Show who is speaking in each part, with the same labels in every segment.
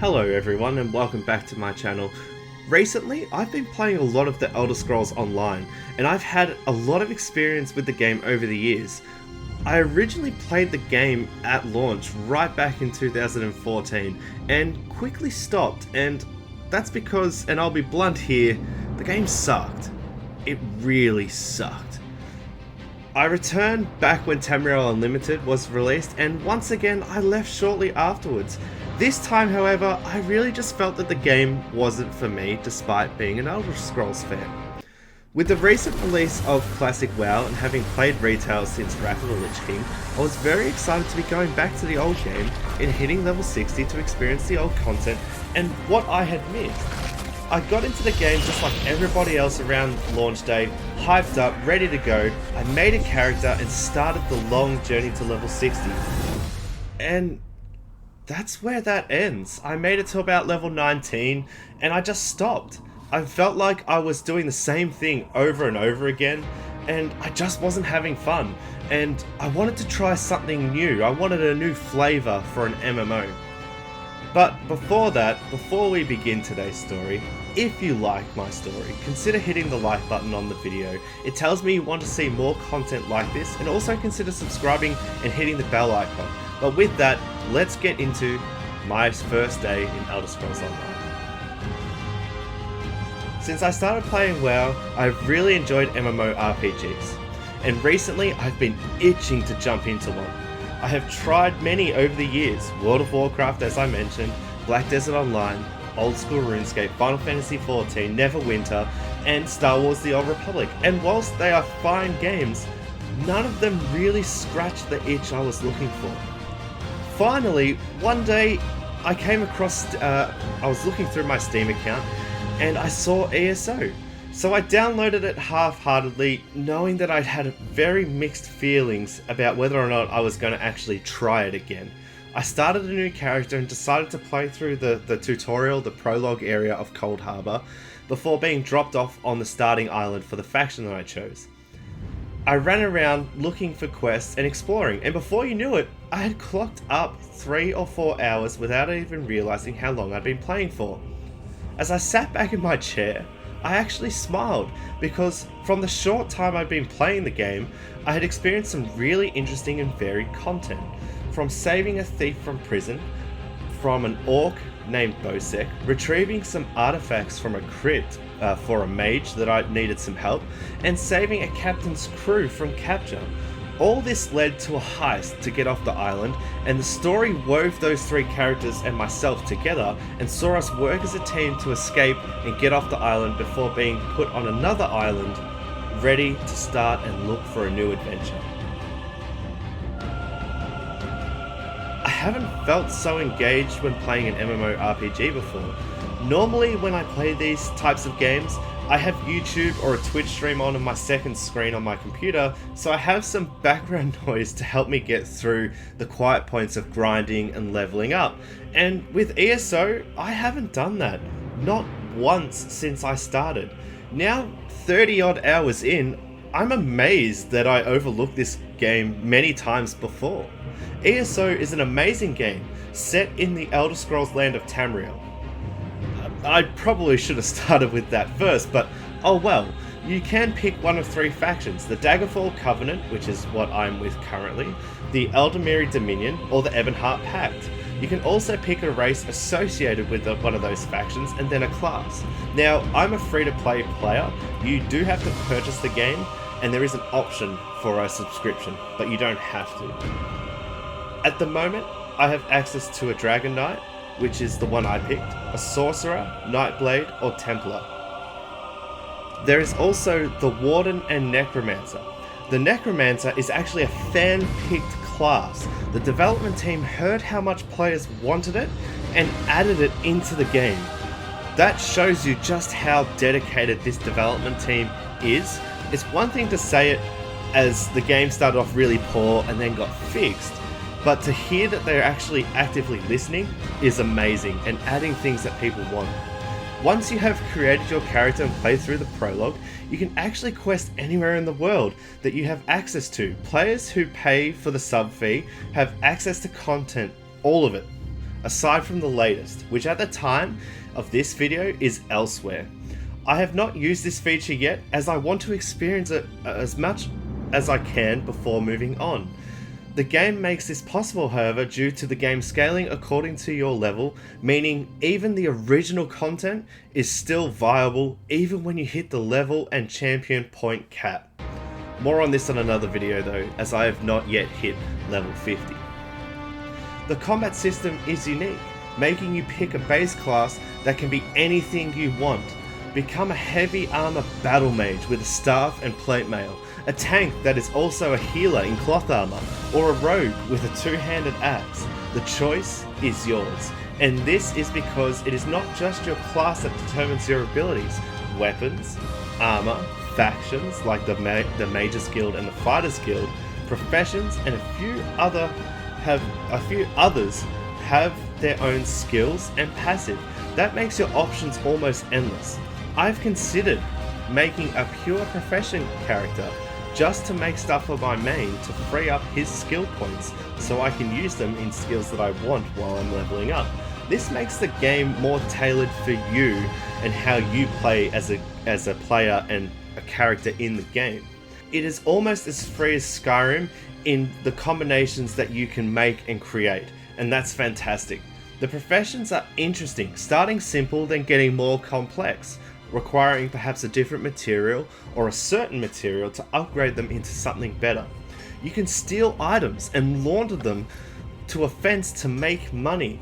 Speaker 1: Hello everyone and welcome back to my channel. Recently, I've been playing a lot of the Elder Scrolls Online, and I've had a lot of experience with the game over the years. I originally played the game at launch right back in 2014 and quickly stopped, and that's because, and I'll be blunt here, the game sucked. It really sucked. I returned back when Tamriel Unlimited was released, and once again I left shortly afterwards. This time, however, I really just felt that the game wasn't for me, despite being an Elder Scrolls fan. With the recent release of Classic WoW and having played retail since Wrath of the Lich King, I was very excited to be going back to the old game and hitting level 60 to experience the old content and what I had missed. I got into the game just like everybody else around launch day, hyped up, ready to go. I made a character and started the long journey to level 60. And that's where that ends. I made it to about level 19 and I just stopped. I felt like I was doing the same thing over and over again and I just wasn't having fun. And I wanted to try something new. I wanted a new flavor for an MMO. But before we begin today's story, if you like my story, consider hitting the like button on the video. It tells me you want to see more content like this, and also consider subscribing and hitting the bell icon. But with that, let's get into my first day in Elder Scrolls Online. Since I started playing WoW, I've really enjoyed MMORPGs, and recently I've been itching to jump into one. I have tried many over the years: World of Warcraft, as I mentioned, Black Desert Online, Old School RuneScape, Final Fantasy XIV, Neverwinter, and Star Wars The Old Republic. And whilst they are fine games, none of them really scratched the itch I was looking for. Finally, one day I came across, I was looking through my Steam account and I saw ESO. So I downloaded it half-heartedly, knowing that I'd had very mixed feelings about whether or not I was going to actually try it again. I started a new character and decided to play through the tutorial, the prologue area of Cold Harbor, before being dropped off on the starting island for the faction that I chose. I ran around looking for quests and exploring, and before you knew it, I had clocked up 3 or 4 hours without even realizing how long I'd been playing for. As I sat back in my chair, I actually smiled, because from the short time I'd been playing the game, I had experienced some really interesting and varied content. From saving a thief from prison, from an orc named Bosek, retrieving some artifacts from a crypt for a mage that I needed some help, and saving a captain's crew from capture. All this led to a heist to get off the island, and the story wove those 3 characters and myself together and saw us work as a team to escape and get off the island before being put on another island, ready to start and look for a new adventure. I haven't felt so engaged when playing an MMORPG before. Normally when I play these types of games, I have YouTube or a Twitch stream on my second screen on my computer, so I have some background noise to help me get through the quiet points of grinding and leveling up. And with ESO, I haven't done that. Not once since I started. Now, 30 odd hours in, I'm amazed that I overlooked this game many times before. ESO is an amazing game, set in the Elder Scrolls land of Tamriel. I probably should have started with that first, but oh well. You can pick one of 3 factions: the Daggerfall Covenant, which is what I'm with currently, the Eldamiri Dominion, or the Ebonheart Pact. You can also pick a race associated with one of those factions, and then a class. Now, I'm a free-to-play player. You do have to purchase the game, and there is an option for a subscription, but you don't have to. At the moment, I have access to a Dragon Knight, which is the one I picked, a Sorcerer, Nightblade, or Templar. There is also the Warden and Necromancer. The Necromancer is actually a fan-picked class. The development team heard how much players wanted it and added it into the game. That shows you just how dedicated this development team is. It's one thing to say it as the game started off really poor and then got fixed, but to hear that they're actually actively listening is amazing and adding things that people want. Once you have created your character and played through the prologue, you can actually quest anywhere in the world that you have access to. Players who pay for the sub fee have access to content, all of it. aside from the latest, which at the time of this video is Elsewhere. I have not used this feature yet, as I want to experience it as much as I can before moving on. The game makes this possible, however, due to the game scaling according to your level, meaning even the original content is still viable even when you hit the level and champion point cap. More on this on another video though, as I have not yet hit level 50. The combat system is unique, making you pick a base class that can be anything you want. Become a heavy armor battle mage with a staff and plate mail, a tank that is also a healer in cloth armor, or a rogue with a two-handed axe. The choice is yours, and this is because it is not just your class that determines your abilities. Weapons, armor, factions like the Mages Guild and the Fighters Guild, professions, and a few others have their own skills and passive. That makes your options almost endless. I've considered making a pure profession character just to make stuff for my main to free up his skill points so I can use them in skills that I want while I'm leveling up. This makes the game more tailored for you and how you play as a player and a character in the game. It is almost as free as Skyrim in the combinations that you can make and create, and that's fantastic. The professions are interesting, starting simple then getting more complex, requiring perhaps a different material or a certain material to upgrade them into something better. You can steal items and launder them to a fence to make money.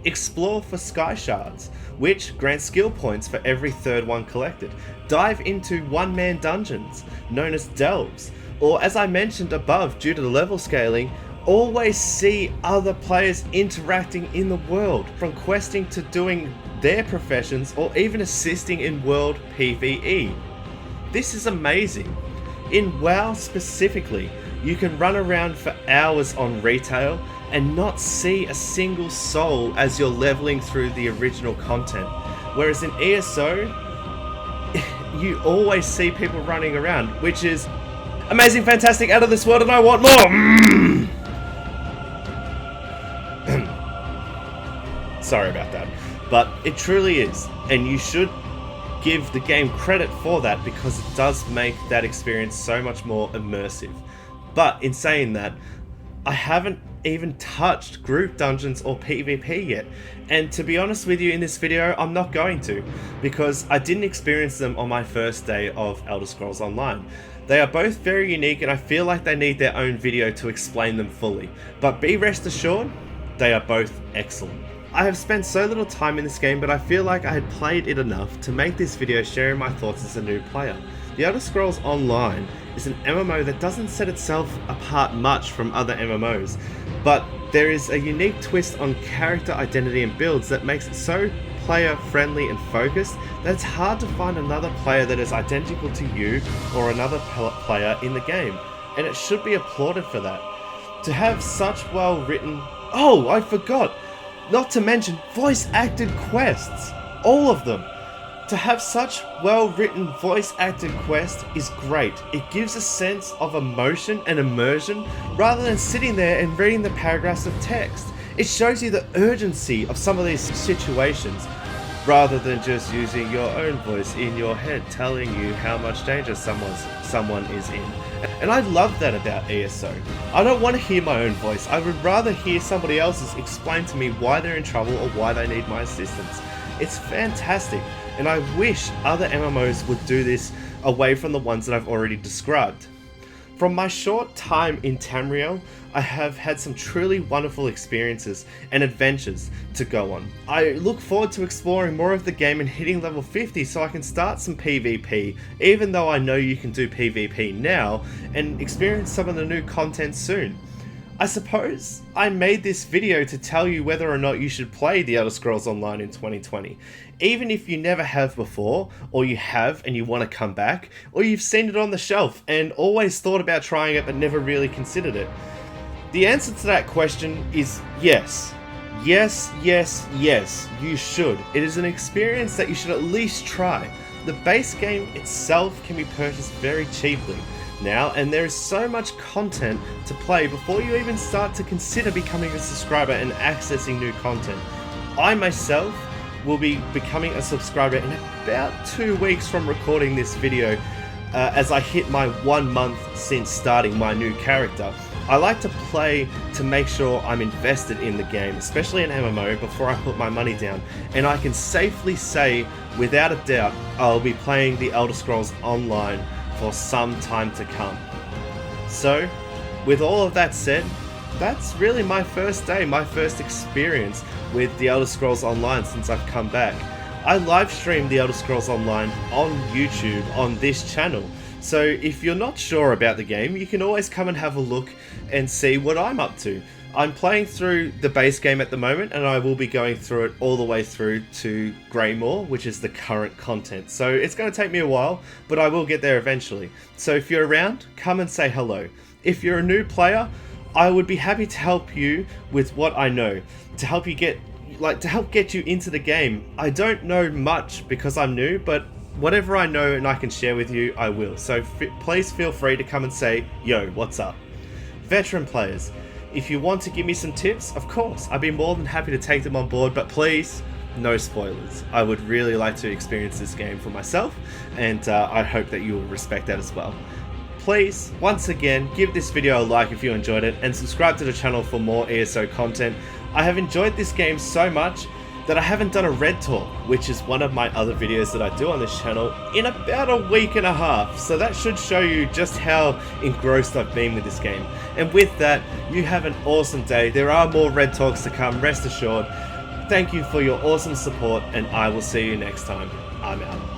Speaker 1: Explore for sky shards, which grant skill points for every third one collected. Dive into one-man dungeons, known as delves, or as I mentioned above, due to the level scaling, always see other players interacting in the world, from questing to doing their professions or even assisting in world PvE. This is amazing. In WoW specifically, you can run around for hours on retail and not see a single soul as you're leveling through the original content. Whereas in ESO, you always see people running around, which is amazing, fantastic, out of this world, and I want more! Sorry about that. But it truly is, and you should give the game credit for that because it does make that experience so much more immersive. But in saying that, I haven't even touched group dungeons or PvP yet, and to be honest with you, in this video I'm not going to, because I didn't experience them on my first day of Elder Scrolls Online. They are both very unique and I feel like they need their own video to explain them fully, but be rest assured, they are both excellent. I have spent so little time in this game, but I feel like I had played it enough to make this video sharing my thoughts as a new player. The Elder Scrolls Online is an MMO that doesn't set itself apart much from other MMOs, but there is a unique twist on character identity and builds that makes it so player friendly and focused that it's hard to find another player that is identical to you or another player in the game, and it should be applauded for that. To have such well written... Oh, I forgot! Not to mention voice acted quests, all of them. To have such well written voice acted quests is great. It gives a sense of emotion and immersion rather than sitting there and reading the paragraphs of text. It shows you the urgency of some of these situations rather than just using your own voice in your head telling you how much danger someone is in. And I love that about ESO. I don't want to hear my own voice. I would rather hear somebody else's explain to me why they're in trouble or why they need my assistance. It's fantastic, and I wish other MMOs would do this away from the ones that I've already described. From my short time in Tamriel, I have had some truly wonderful experiences and adventures to go on. I look forward to exploring more of the game and hitting level 50 so I can start some PvP, even though I know you can do PvP now, and experience some of the new content soon. I suppose I made this video to tell you whether or not you should play The Elder Scrolls Online in 2020. Even if you never have before, or you have and you want to come back, or you've seen it on the shelf and always thought about trying it but never really considered it. The answer to that question is yes. Yes, yes, yes, you should. It is an experience that you should at least try. The base game itself can be purchased very cheaply, now, and there is so much content to play before you even start to consider becoming a subscriber and accessing new content. I myself will be becoming a subscriber in about 2 weeks from recording this video, as I hit my 1 month since starting my new character. I like to play to make sure I'm invested in the game, especially in MMO, before I put my money down, and I can safely say, without a doubt, I'll be playing The Elder Scrolls Online for some time to come. So, with all of that said, that's really my first day, my first experience with The Elder Scrolls Online since I've come back. I live stream The Elder Scrolls Online on YouTube on this channel, so if you're not sure about the game, you can always come and have a look and see what I'm up to. I'm playing through the base game at the moment, and I will be going through it all the way through to Greymoor, which is the current content. So it's going to take me a while, but I will get there eventually. So if you're around, come and say hello. If you're a new player, I would be happy to help you with what I know, to help you get you into the game. I don't know much because I'm new, but whatever I know and I can share with you, I will. So please feel free to come and say, yo, what's up? Veteran players, if you want to give me some tips, of course, I'd be more than happy to take them on board, but please, no spoilers. I would really like to experience this game for myself, and I hope that you will respect that as well. Please, once again, give this video a like if you enjoyed it, and subscribe to the channel for more ESO content. I have enjoyed this game so much that I haven't done a Red Talk, which is one of my other videos that I do on this channel, in about a week and a half. So that should show you just how engrossed I've been with this game. And with that, you have an awesome day. There are more Red Talks to come, rest assured. Thank you for your awesome support, and I will see you next time. I'm out.